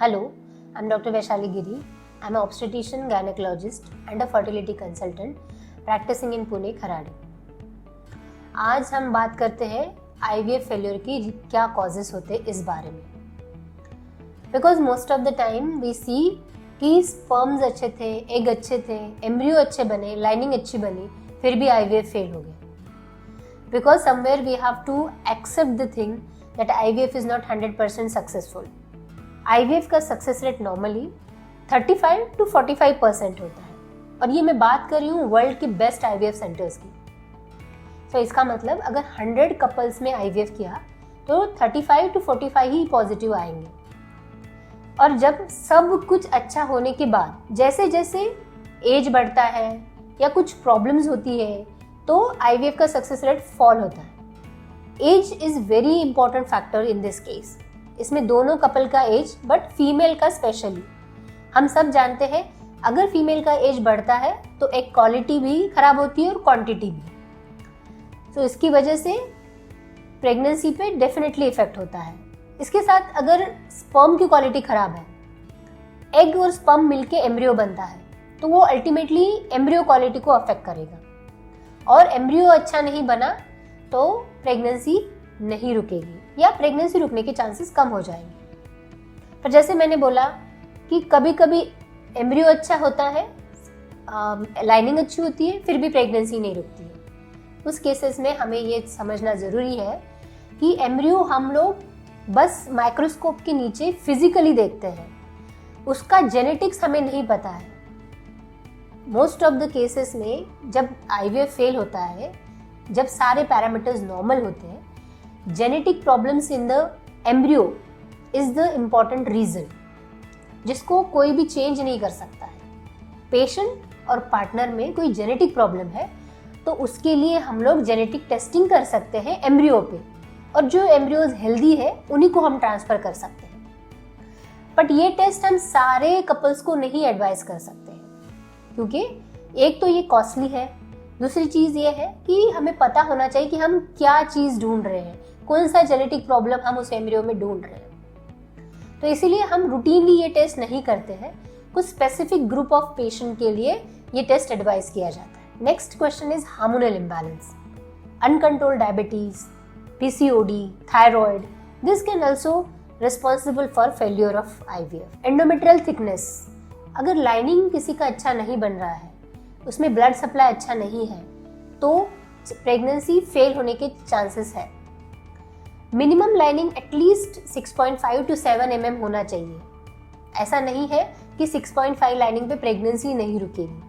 Hello, I'm Dr. Vaishali Giri. I'm an obstetrician, gynecologist and a fertility consultant practicing in Pune, Kharadi. आज हम बात करते हैं IVF failure की क्या कॉजेस होते हैं इस बारे में. Because most of the time we see कि स्पर्म्स अच्छे थे, एग अच्छे थे, एम्ब्रियो अच्छे बने, लाइनिंग अच्छी बनी, फिर भी IVF फेल हो गया. Because somewhere we have to accept the thing that IVF is not 100% successful. IVF का सक्सेस रेट नॉर्मली 35 to 45% होता है, और ये मैं बात कर रही हूँ वर्ल्ड के बेस्ट IVF सेंटर्स की. तो इसका मतलब अगर 100 कपल्स में IVF किया तो 35 to 45 ही पॉजिटिव आएंगे. और जब सब कुछ अच्छा होने के बाद जैसे जैसे एज बढ़ता है या कुछ प्रॉब्लम्स होती है तो IVF का सक्सेस रेट फॉल होता है. Age is very important factor in this case. इसमें दोनों कपल का एज, बट फीमेल का स्पेशली. हम सब जानते हैं अगर फीमेल का एज बढ़ता है तो एक क्वालिटी भी खराब होती है और क्वांटिटी भी. तो इसकी वजह से प्रेगनेंसी पे डेफिनेटली इफेक्ट होता है. इसके साथ अगर स्पर्म की क्वालिटी खराब है, एग और स्पर्म मिलके एम्ब्रियो बनता है, तो वो अल्टीमेटली एम्ब्रियो क्वालिटी को अफेक्ट करेगा. और एम्ब्रियो अच्छा नहीं बना तो प्रेगनेंसी नहीं रुकेगी या प्रेगनेंसी रुकने के चांसेस कम हो जाएंगे. पर जैसे मैंने बोला कि कभी कभी एम्ब्रियो अच्छा होता है, लाइनिंग अच्छी होती है, फिर भी प्रेगनेंसी नहीं रुकती है. उस केसेस में हमें ये समझना ज़रूरी है कि एम्ब्रियो हम लोग बस माइक्रोस्कोप के नीचे फिजिकली देखते हैं, उसका जेनेटिक्स हमें नहीं पता है. मोस्ट ऑफ द केसेस में जब IVF फेल होता है, जब सारे पैरामीटर्स नॉर्मल होते हैं, genetic problems in the embryo is the important reason, जिसको कोई भी चेंज नहीं कर सकता है. पेशेंट और पार्टनर में कोई जेनेटिक प्रॉब्लम है तो उसके लिए हम लोग जेनेटिक टेस्टिंग कर सकते हैं एम्ब्रियो पे, और जो एम्ब्रियोज हेल्दी है उन्हीं को हम ट्रांसफ़र कर सकते हैं. बट ये टेस्ट हम सारे कपल्स को नहीं एडवाइस कर सकते हैं, क्योंकि एक तो ये कॉस्टली है, दूसरी चीज़ ये है कि हमें पता होना चाहिए कि हम क्या चीज़ ढूंढ रहे हैं, कौन सा जेनेटिक प्रॉब्लम हम उस एम्ब्रियो में ढूंढ रहे हैं. तो इसीलिए हम रूटीनली ये टेस्ट नहीं करते हैं. कुछ स्पेसिफिक ग्रुप ऑफ पेशेंट के लिए ये टेस्ट एडवाइस किया जाता है. Next question is hormonal imbalance. Uncontrolled diabetes, PCOD, thyroid, this can also responsible for failure of IVF. Endometrial thickness, अगर लाइनिंग किसी का अच्छा नहीं बन रहा है, उसमें ब्लड सप्लाई अच्छा नहीं है, तो प्रेगनेंसी फेल होने के चांसेस है. Minimum lining at least 6.5 to 7 mm होना चाहिए. ऐसा नहीं है कि 6.5 लाइनिंग पे प्रेगनेंसी नहीं रुकेगी.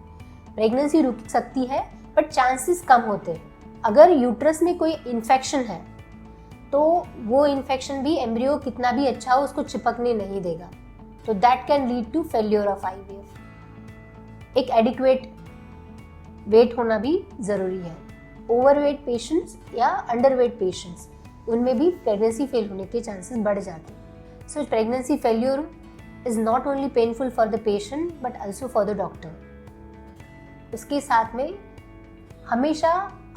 प्रेगनेंसी रुक सकती है, बट चांसेस कम होते हैं. अगर यूट्रस में कोई इन्फेक्शन है तो वो इन्फेक्शन भी एम्ब्रियो कितना भी अच्छा हो उसको चिपकने नहीं देगा. तो that can lead to failure of IVF. एक एडिक्वेट वेट होना भी ज़रूरी है. ओवरवेट पेशेंट्स या अंडरवेट पेशेंट्स, उनमें भी प्रेगनेंसी फेल होने के चांसेस बढ़ जाते हैं. So pregnancy failure is not only painful for the patient but also for the doctor. उसके साथ में हमेशा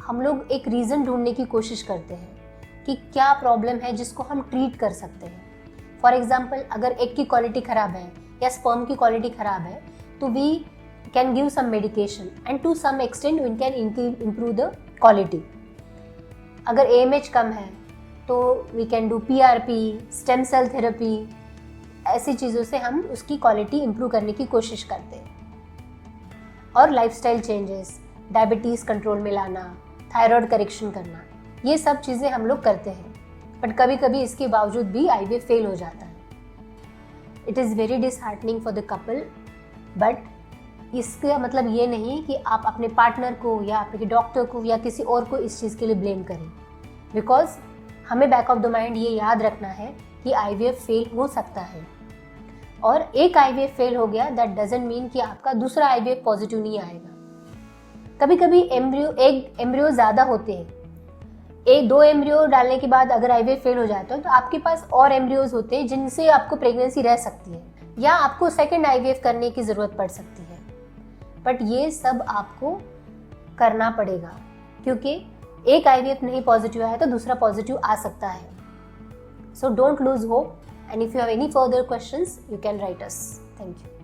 हम लोग एक रीज़न ढूंढने की कोशिश करते हैं कि क्या प्रॉब्लम है जिसको हम ट्रीट कर सकते हैं. फॉर एग्जाम्पल, अगर एग की क्वालिटी ख़राब है या स्पर्म की क्वालिटी ख़राब है तो we can give some medication and to some extent we can improve the quality. अगर AMH कम है तो we can do PRP, stem cell therapy. ऐसी चीज़ों से हम उसकी क्वालिटी इम्प्रूव करने की कोशिश करते हैं. और लाइफस्टाइल चेंजेस, डायबिटीज़ कंट्रोल में लाना, थायराइड करेक्शन करना, ये सब चीज़ें हम लोग करते हैं. बट कभी कभी इसके बावजूद भी IVF फेल हो जाता है. It is very disheartening for the couple. But इसका मतलब ये नहीं कि आप अपने पार्टनर को या आपके डॉक्टर को या किसी और को इस चीज़ के लिए ब्लेम करें. बिकॉज हमें बैक ऑफ द माइंड ये याद रखना है कि IVF फेल हो सकता है, और एक IVF फेल हो गया दैट डजंट मीन कि आपका दूसरा IVF पॉजिटिव नहीं आएगा. कभी कभी एम्ब्रियो ज़्यादा होते हैं. 1-2 एम्ब्रियो डालने के बाद अगर IVF फेल हो जाता है तो आपके पास और एम्ब्रियोज होते हैं जिनसे आपको प्रेगनेंसी रह सकती है, या आपको सेकेंड IVF करने की ज़रूरत पड़ सकती है. बट ये सब आपको करना पड़ेगा, क्योंकि एक IVF नहीं पॉजिटिव आया तो दूसरा पॉजिटिव आ सकता है. So don't lose hope And if you have any further questions, you can write us. Thank you.